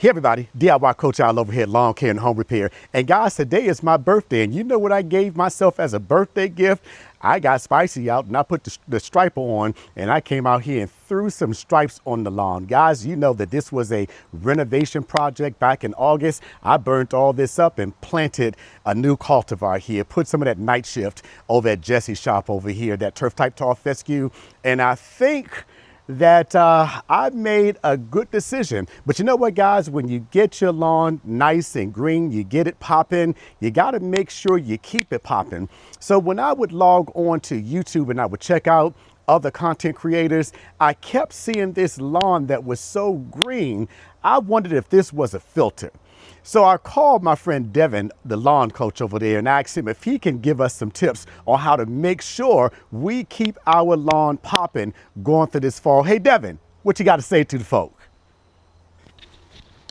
Hey everybody, DIY Coach Al over here at Lawn Care and Home Repair. And guys, today is my birthday, and you know what I gave myself as a birthday gift? I got spicy out and I put the striper on, and I came out here and threw some stripes on the lawn. Guys, you know that this was a renovation project back in August. I burnt all this up and planted a new cultivar here, put some of that night shift over at Jesse's shop over here, that turf type tall fescue. And I think that I made a good decision. But you know what, guys? When you get your lawn nice and green, you get it popping, you got to make sure you keep it popping. So when I would log on to YouTube and I would check out other content creators, I kept seeing this lawn that was so green. I wondered if this was a filter. So I called my friend Devin, the lawn coach over there, and asked him if he can give us some tips on how to make sure we keep our lawn popping going through this fall. Hey, Devin, what you got to say to the folk?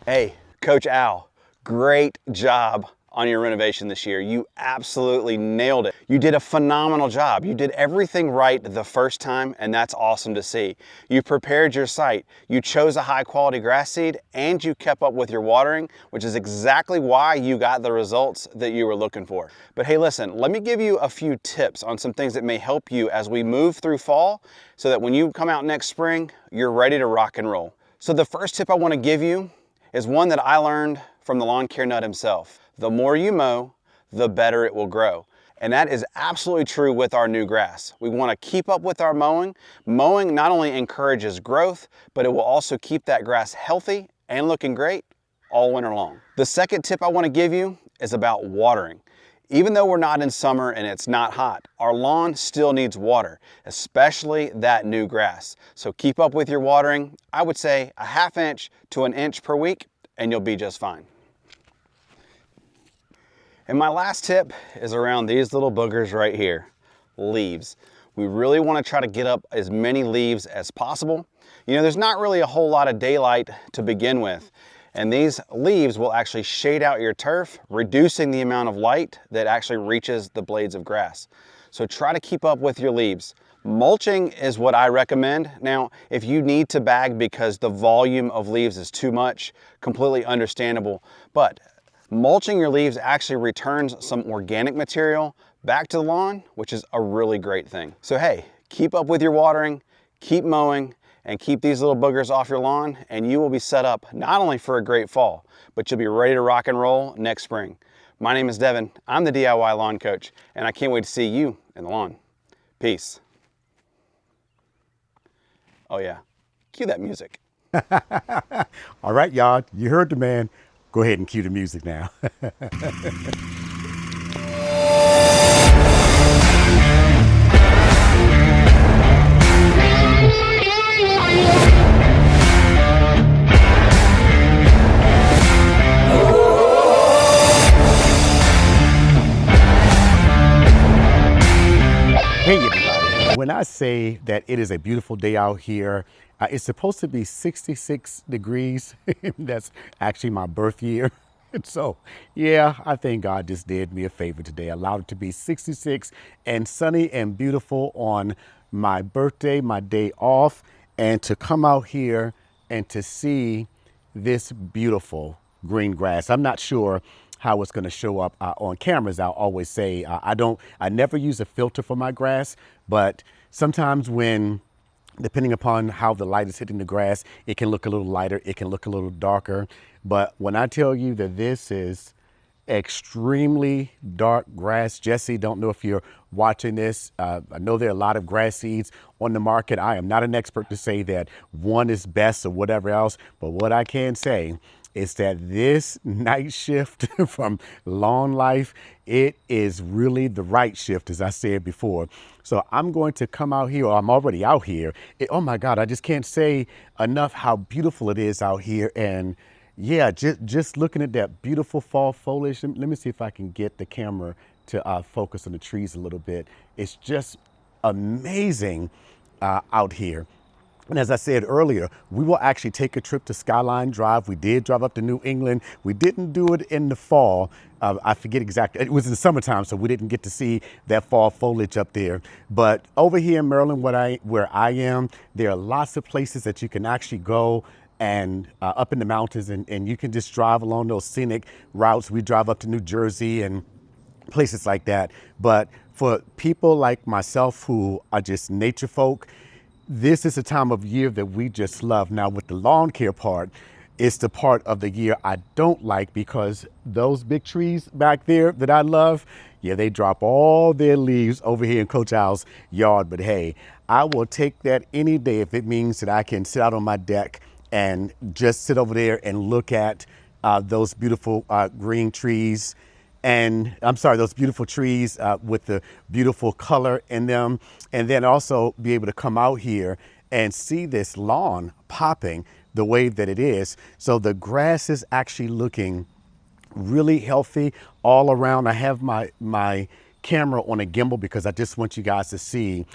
Hey, Coach Al, great job on your renovation this year. You absolutely nailed it. You did a phenomenal job. You did everything right the first time, and that's awesome to see. You prepared your site, you chose a high quality grass seed, and you kept up with your watering, which is exactly why you got the results that you were looking for. But hey, listen, let me give you a few tips on some things that may help you as we move through fall, so that when you come out next spring, you're ready to rock and roll. So the first tip I want to give you is one that I learned from the lawn care nut himself. The more you mow, the better it will grow. And that is absolutely true with our new grass. We want to keep up with our mowing. Mowing not only encourages growth, but it will also keep that grass healthy and looking great all winter long. The second tip I want to give you is about watering. Even though we're not in summer and it's not hot, our lawn still needs water, especially that new grass. So keep up with your watering. I would say a ½ inch to an inch per week, and you'll be just fine. And my last tip is around these little boogers right here, leaves. We really want to try to get up as many leaves as possible. You know, there's not really a whole lot of daylight to begin with, and these leaves will actually shade out your turf, reducing the amount of light that actually reaches the blades of grass. So try to keep up with your leaves. Mulching is what I recommend. Now, if you need to bag because the volume of leaves is too much, completely understandable, but mulching your leaves actually returns some organic material back to the lawn, which is a really great thing. So hey, keep up with your watering, keep mowing, and keep these little boogers off your lawn, and you will be set up not only for a great fall, but you'll be ready to rock and roll next spring. My name is Devin, I'm the DIY Lawn Coach, and I can't wait to see you in the lawn. Peace. Oh yeah, cue that music. All right, y'all, you heard the man. Go ahead and cue the music now. Hey everybody, when I say that it is a beautiful day out here, it's supposed to be 66 degrees. That's actually my birth year. So yeah, I think God just did me a favor today, allowed it to be 66 and sunny and beautiful on my birthday, my day off, and to come out here and to see this beautiful green grass. I'm not sure how it's going to show up on cameras. I'll always say I never use a filter for my grass, but sometimes depending upon how the light is hitting the grass, it can look a little lighter, it can look a little darker. But when I tell you that this is extremely dark grass, Jesse, don't know if you're watching this. I know there are a lot of grass seeds on the market. I am not an expert to say that one is best or whatever else, but what I can say is that this night shift from Lawn Life, it is really the right shift, as I said before. So I'm going to come out here, or I'm already out here. Oh my God, I just can't say enough how beautiful it is out here. And yeah, just looking at that beautiful fall foliage. Let me see if I can get the camera to focus on the trees a little bit. It's just amazing out here. And as I said earlier, we will actually take a trip to Skyline Drive. We did drive up to New England. We didn't do it in the fall. I forget exactly. It was in the summertime, so we didn't get to see that fall foliage up there. But over here in Maryland, where I am, there are lots of places that you can actually go and up in the mountains, and you can just drive along those scenic routes. We drive up to New Jersey and places like that. But for people like myself who are just nature folk, this is a time of year that we just love. Now, with the lawn care part, it's the part of the year I don't like, because those big trees back there that I love, yeah, they drop all their leaves over here in Coach Al's yard. But hey, I will take that any day if it means that I can sit out on my deck and just sit over there and look at those beautiful green trees. And I'm sorry, those beautiful trees with the beautiful color in them. And then also be able to come out here and see this lawn popping the way that it is. So the grass is actually looking really healthy all around. I have my camera on a gimbal because I just want you guys to see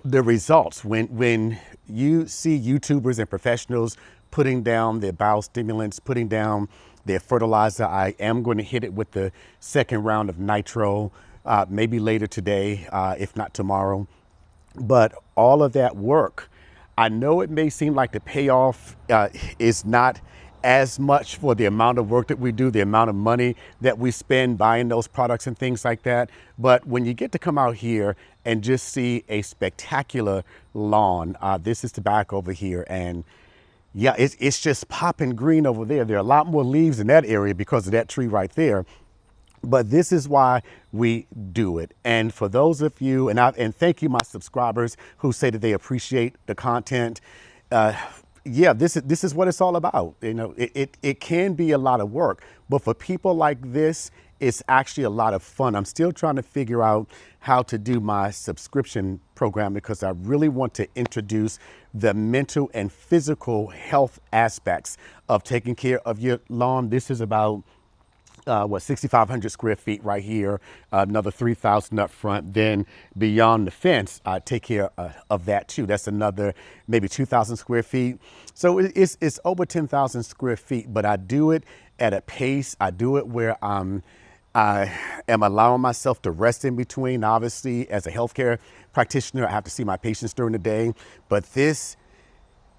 the results. When you see YouTubers and professionals putting down their biostimulants, putting down their fertilizer, I am going to hit it with the second round of nitro, maybe later today, if not tomorrow. But all of that work, I know it may seem like the payoff is not as much for the amount of work that we do, the amount of money that we spend buying those products and things like that. But when you get to come out here and just see a spectacular lawn, this is the back over here, and yeah, it's just popping green over there. There are a lot more leaves in that area because of that tree right there. But this is why we do it. And for those of you, and thank you, my subscribers who say that they appreciate the content. Yeah, this is what it's all about. You know, it can be a lot of work, but for people like this, it's actually a lot of fun. I'm still trying to figure out how to do my subscription program, because I really want to introduce the mental and physical health aspects of taking care of your lawn. This is about 6,500 square feet right here, another 3,000 up front. Then beyond the fence, I take care of that too. That's another maybe 2,000 square feet. So it's over 10,000 square feet, but I do it at a pace. I do it where I am allowing myself to rest in between. Obviously, as a healthcare practitioner, I have to see my patients during the day, but this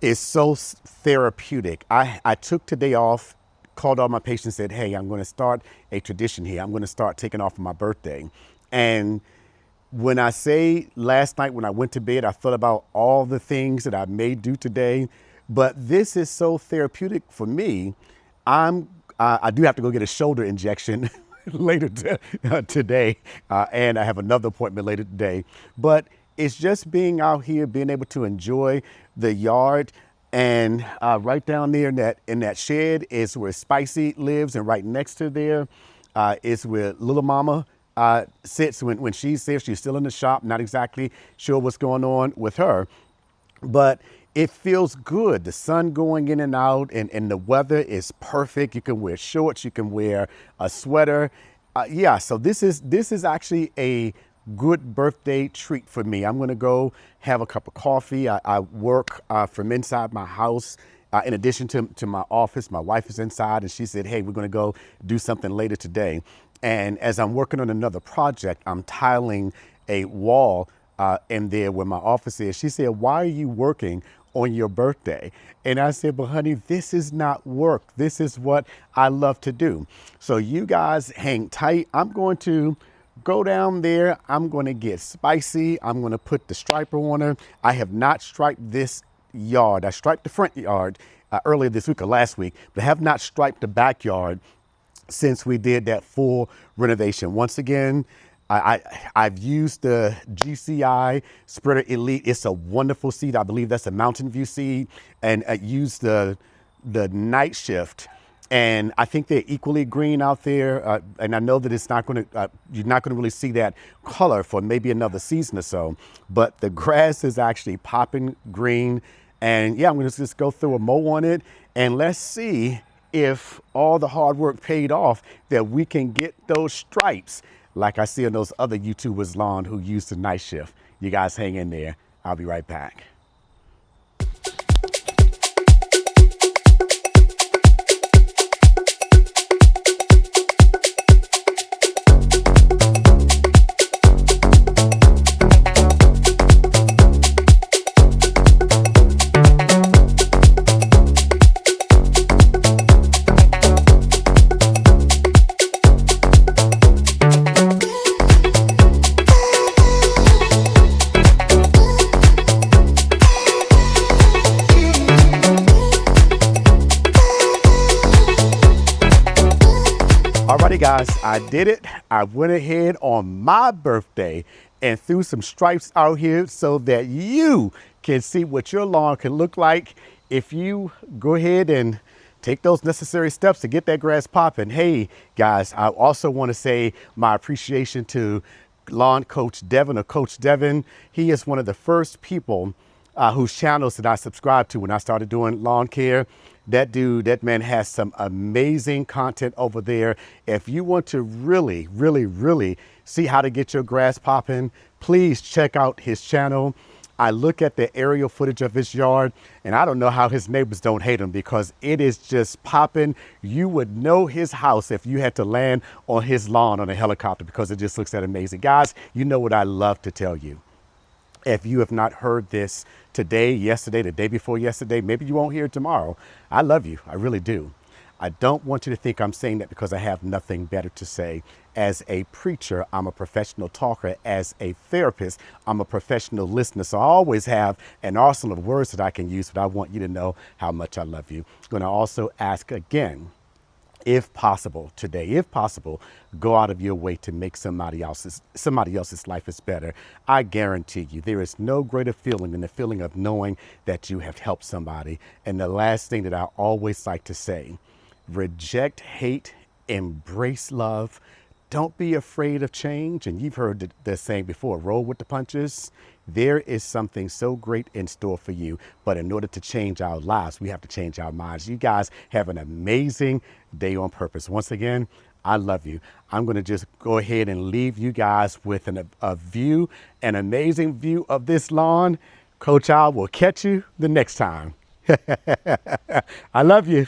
is so therapeutic. I took today off, called all my patients, said, hey, I'm going to start a tradition here. I'm going to start taking off for my birthday. And when I say last night when I went to bed, I thought about all the things that I may do today, but this is so therapeutic for me. I do have to go get a shoulder injection later today, and I have another appointment later today. But it's just being out here, being able to enjoy the yard. And right down there in that shed is where Spicy lives, and right next to there is where Little Mama sits when she's there. She's still in the shop, not exactly sure what's going on with her, but it feels good. The sun going in and out, and the weather is perfect. You can wear shorts, you can wear a sweater. Yeah, so this is actually a good birthday treat for me. I'm gonna go have a cup of coffee. I work from inside my house. In addition to my office, my wife is inside, and she said, hey, we're gonna go do something later today. And as I'm working on another project, I'm tiling a wall in there where my office is. She said, why are you working on your birthday? And I said, well, honey, this is not work. This is what I love to do. So you guys hang tight. I'm going to go down there. I'm going to get Spicy. I'm going to put the striper on her. I have not striped this yard. I striped the front yard earlier this week or last week, but have not striped the backyard since we did that full renovation. Once again, I've used the GCI Spreader Elite. It's a wonderful seed. I believe that's a Mountain View seed. And I used the Night Shift. And I think they're equally green out there. And I know that it's not going to, you're not going to really see that color for maybe another season or so. But the grass is actually popping green. And yeah, I'm going to just go through a mow on it. And let's see if all the hard work paid off, that we can get those stripes like I see on those other YouTubers' lawn who use the Night Shift. You guys hang in there. I'll be right back. Alrighty guys, I did it. I went ahead on my birthday and threw some stripes out here so that you can see what your lawn can look like if you go ahead and take those necessary steps to get that grass popping. Hey guys, I also want to say my appreciation to lawn coach Devin, or Coach Devin. He is one of the first people whose channels that I subscribed to when I started doing lawn care. That dude, that man has some amazing content over there. If you want to really, really, really see how to get your grass popping, please check out his channel. I look at the aerial footage of his yard and I don't know how his neighbors don't hate him because it is just popping. You would know his house if you had to land on his lawn on a helicopter because it just looks that amazing. Guys, you know what I love to tell you. If you have not heard this today, yesterday, the day before yesterday, maybe you won't hear it tomorrow. I love you. I really do. I don't want you to think I'm saying that because I have nothing better to say. As a preacher, I'm a professional talker. As a therapist, I'm a professional listener. So I always have an arsenal of words that I can use, but I want you to know how much I love you. I'm going to also ask again, if possible today, if possible, go out of your way to make somebody else's life is better. I guarantee you there is no greater feeling than the feeling of knowing that you have helped somebody. And the last thing that I always like to say, reject hate, embrace love. Don't be afraid of change. And you've heard the saying before, roll with the punches. There is something so great in store for you. But in order to change our lives, we have to change our minds. You guys have an amazing day on purpose. Once again, I love you. I'm going to just go ahead and leave you guys with a view, an amazing view of this lawn. Coach Al will catch you the next time. I love you.